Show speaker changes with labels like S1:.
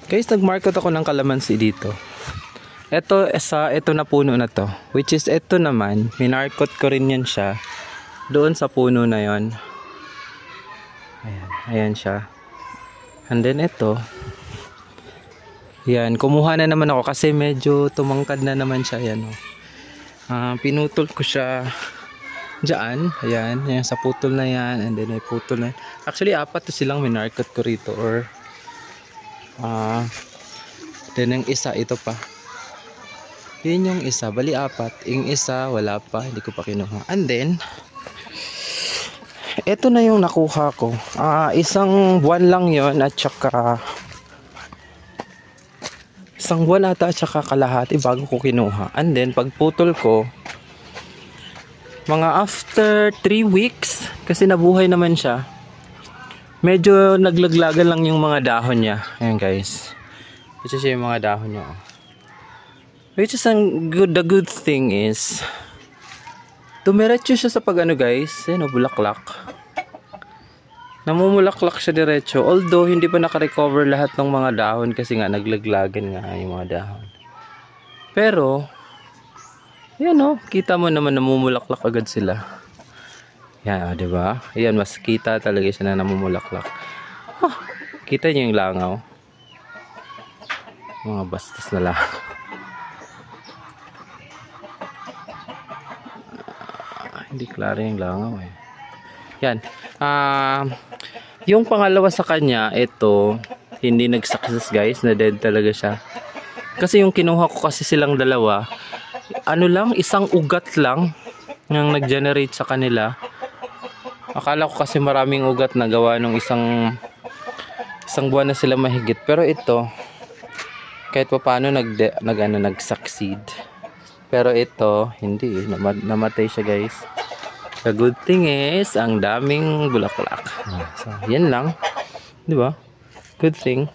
S1: Guys, nagmarket ako ng kalamansi dito. Ito na puno na to. Which is ito naman, minarkot ko rin yan siya. Doon sa puno na yon. Ayan siya. And then ito. Yan, kumuha na naman ako kasi medyo tumangkad na naman siya. Ayan, pinutol ko siya dyan. Ayan, yan, sa putol na yan. And then may putol na yan. Actually, 4 to silang minarkot ko rito. Or then yung isa, ito pa. Yun yung isa, bali 4. Yung isa, wala pa, hindi ko pa kinuha. And then, ito na yung nakuha ko. Isang buwan lang yon at saka isang buwan ata at saka kalahati bago ko kinuha. And then, pagputol ko, mga after 3 weeks, kasi nabuhay naman siya, medyo naglaglagan lang yung mga dahon niya. Ayan guys. Ito siya yung mga dahon niya. Which is the good thing is, dumiretso siya sa pag guys. Ayan bulaklak. Namumulaklak siya diretso. Although hindi pa naka-recover lahat ng mga dahon kasi nga naglaglagan nga yung mga dahon. Pero, yan kita mo naman namumulaklak agad sila. Yan, diba? Yan, mas kita talaga siya na namumulaklak. Kita niyo yung langaw. Mga bastos na lang. Hindi klaro yung langaw eh. Yan. Yung pangalawa sa kanya, ito, hindi nag-success guys. Na-dead talaga siya. Kasi yung kinuha ko kasi silang dalawa, isang ugat lang yung nag-generate sa kanila. Akala ko kasi maraming ugat na gawa nung isang buwan na sila mahigit. Pero ito, kahit pa paano nag-succeed. Pero ito, hindi. Namatay siya guys. The good thing is, ang daming bulaklak. So, yan lang. Di ba? Good thing.